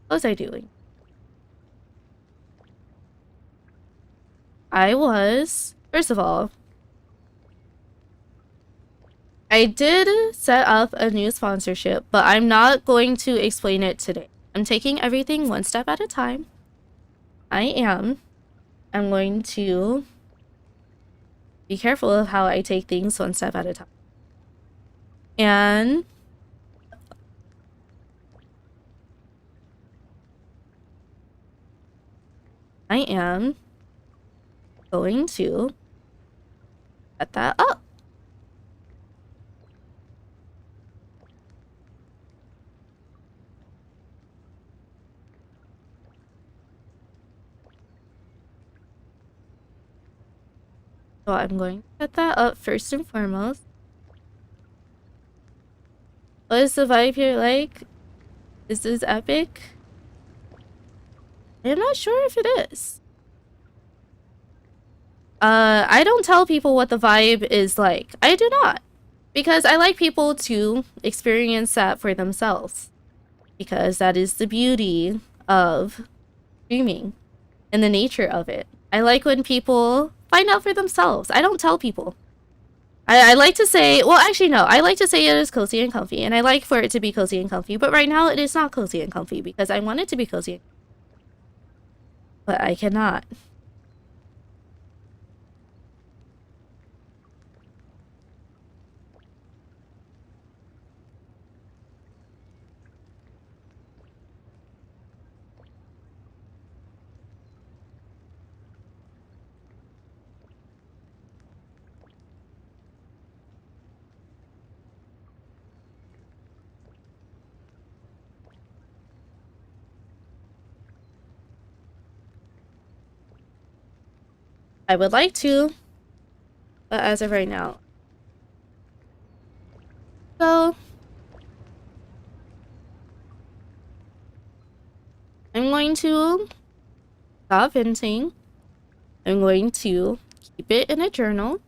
What was I doing? First of all, I did set up a new sponsorship, but I'm not going to explain it today. I'm taking everything one step at a time. I'm going to be careful of how I take things one step at a time. And I am going to set that up. So I'm going to set that up first and foremost. What is the vibe here like? Is this epic? I'm not sure if it is. I don't tell people what the vibe is like. I do not. Because I like people to experience that for themselves. Because that is the beauty of streaming and the nature of it. I like when people find out for themselves. I don't tell people. I like to say, well, actually, no. I like to say it is cozy and comfy, and I like for it to be cozy and comfy. But right now, it is not cozy and comfy because I want it to be cozy. But I cannot. I would like to, but as of right now. So, I'm going to stop venting. I'm going to keep it in a journal.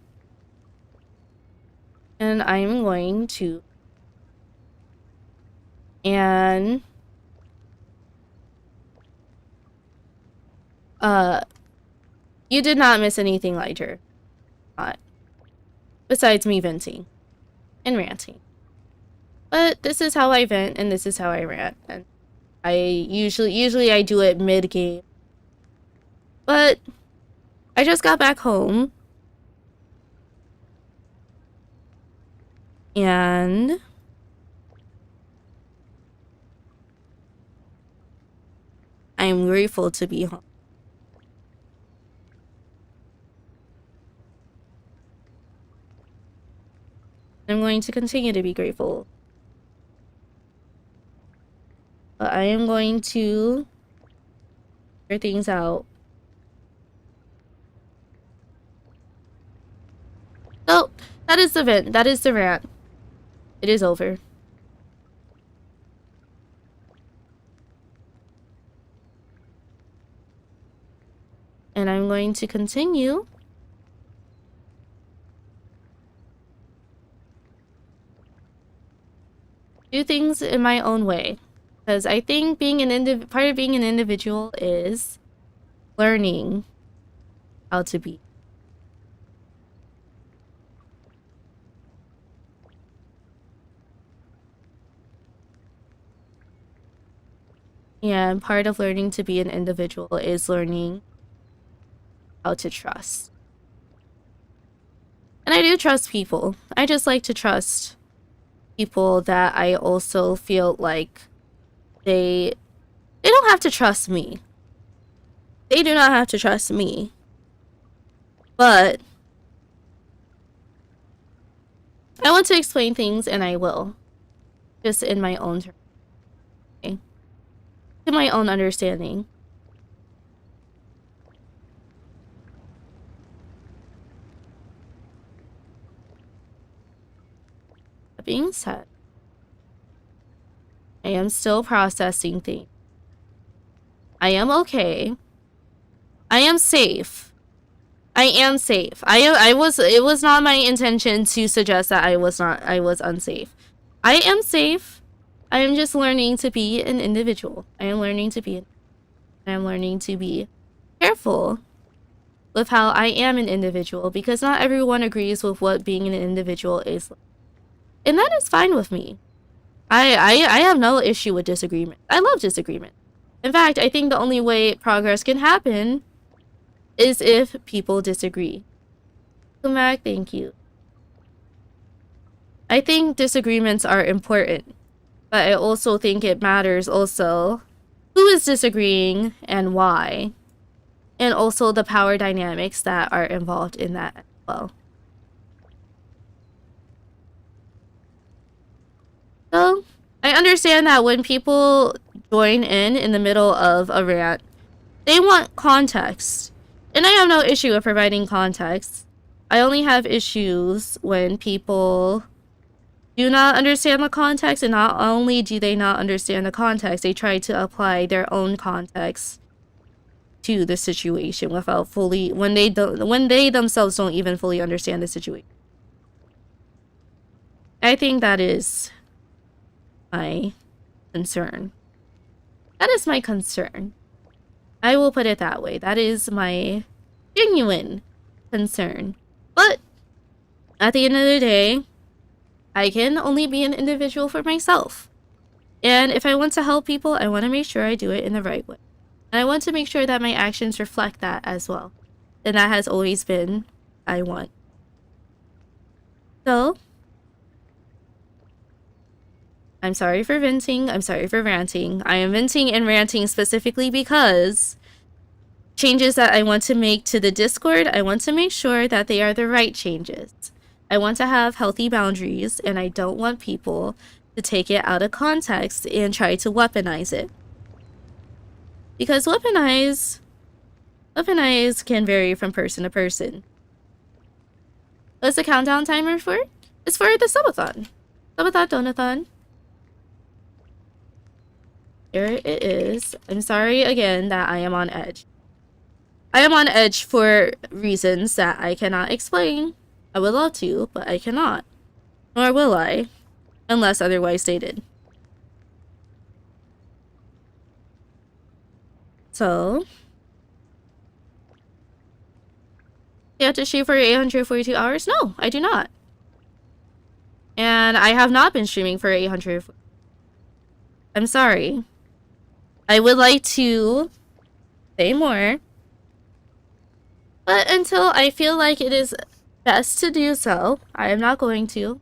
And I'm going to... And... You did not miss anything, Liger. Not. Besides me venting. And ranting. But this is how I vent, and this is how I rant. And I usually I do it mid-game. But I just got back home. And I'm grateful to be home. I'm going to continue to be grateful. But I am going to figure things out. So, that is the vent. That is the rant. It is over. And I'm going to continue do things in my own way. Because I think being part of being an individual is learning how to be. And part of learning to be an individual is learning how to trust. And I do trust people. I just like to trust people that I also feel like they don't have to trust me. They do not have to trust me. But I want to explain things, and I will. Just in my own terms. Okay? To my own understanding. That being said, I am still processing things. I am okay. I am safe. I am safe. It was not my intention to suggest that I was unsafe. I am safe. I am just learning to be an individual. I am learning to be careful with how I am an individual, because not everyone agrees with what being an individual is like. And that is fine with me. I have no issue with disagreement. I love disagreement. In fact, I think the only way progress can happen is if people disagree. Kumak, thank you. I think disagreements are important, but I also think it matters also who is disagreeing and why, and also the power dynamics that are involved in that as well. So, I understand that when people join in the middle of a rant, they want context. And I have no issue with providing context. I only have issues when people do not understand the context, and not only do they not understand the context, they try to apply their own context to the situation without fully, when they themselves don't even fully understand the situation. I think that is my concern. That is my concern. I will put it that way. That is my genuine concern. But at the end of the day, I can only be an individual for myself. And if I want to help people, I want to make sure I do it in the right way. And I want to make sure that my actions reflect that as well. And that has always been I want. So, I'm sorry for venting. I'm sorry for ranting. I am venting and ranting specifically because changes that I want to make to the Discord, I want to make sure that they are the right changes. I want to have healthy boundaries, and I don't want people to take it out of context and try to weaponize it. Because weaponize can vary from person to person. What's the countdown timer for? It's for the subathon. Subathon donathon. Here it is. I'm sorry again that I am on edge. I am on edge for reasons that I cannot explain. I would love to, but I cannot. Nor will I, unless otherwise stated. So, you have to stream for 842 hours? No, I do not. And I have not been streaming for 800. I'm sorry. I would like to say more, but until I feel like it is best to do so, I am not going to.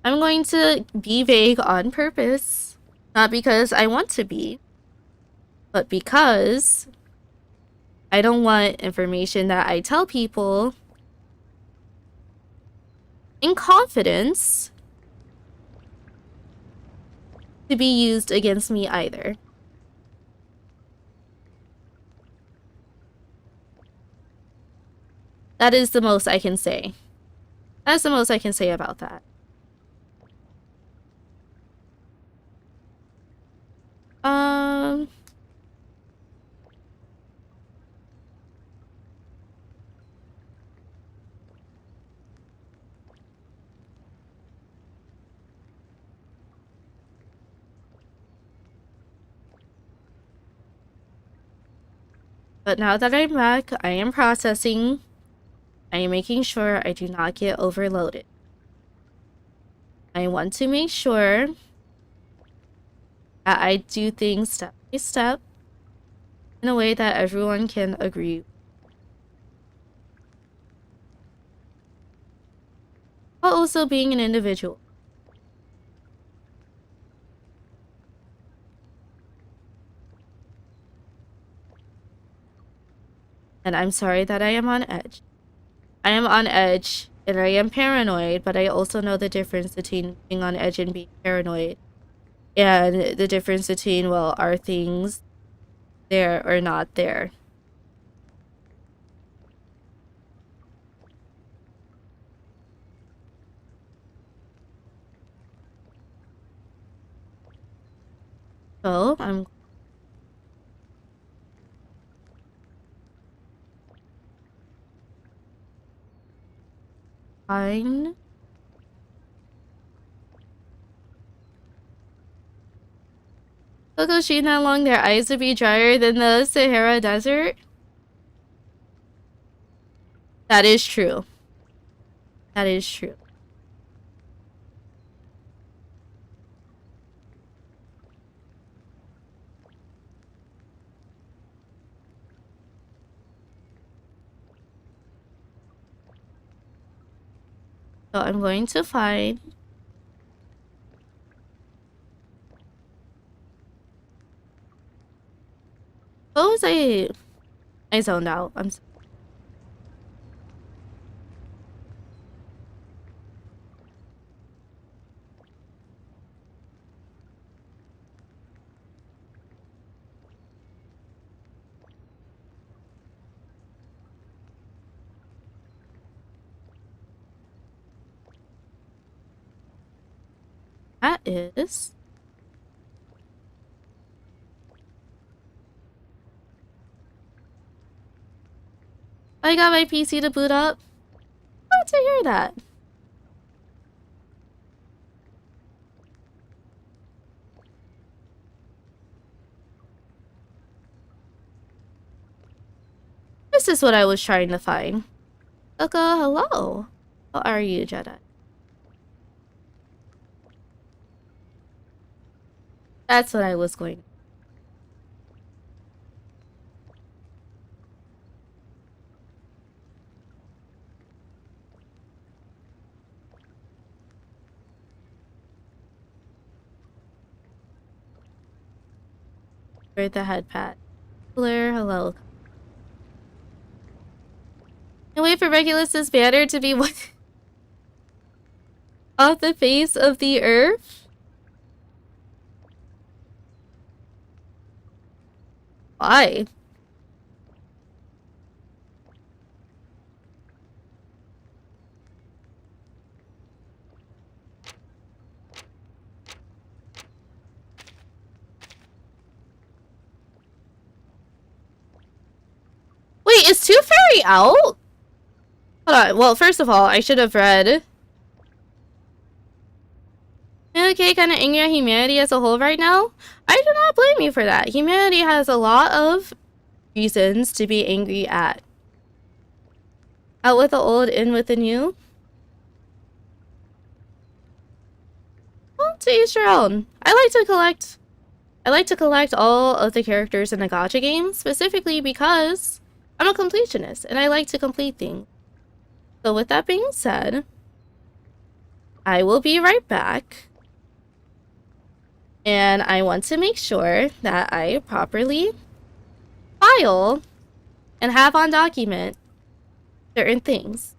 I'm going to be vague on purpose. Not because I want to be, but because I don't want information that I tell people in confidence to be used against me either. That is the most I can say. That's the most I can say about that. But now that I'm back, I am processing. I am making sure I do not get overloaded. I want to make sure that I do things step by step in a way that everyone can agree. While also being an individual. And I'm sorry that I am on edge. I am on edge and I am paranoid, but I also know the difference between being on edge and being paranoid. And the difference between, well, are things there or not there? So, fine. Cocoa sheep that long, their eyes would be drier than the Sahara Desert. That is true. That is true. So I'm going to find... What was I zoned out. I'm sorry. That is... I got my PC to boot up. Glad to hear that. This is what I was trying to find. Coco, hello. How are you, Jedi? That's what I was going. For the head pat. Blair, hello. And wait for Regulus's banner to be what? Off the face of the earth? Why? Wait, is Tooth Fairy out? Hold on. Well, first of all, I should have read. Okay, kind of angry at humanity as a whole right now. I do not blame you for that. Humanity has a lot of reasons to be angry at. Out with the old, in with the new. Well, to each your own. I like to collect all of the characters in the gacha games, specifically because I'm a completionist and I like to complete things. So with that being said, I will be right back. And I want to make sure that I properly file and have on document certain things.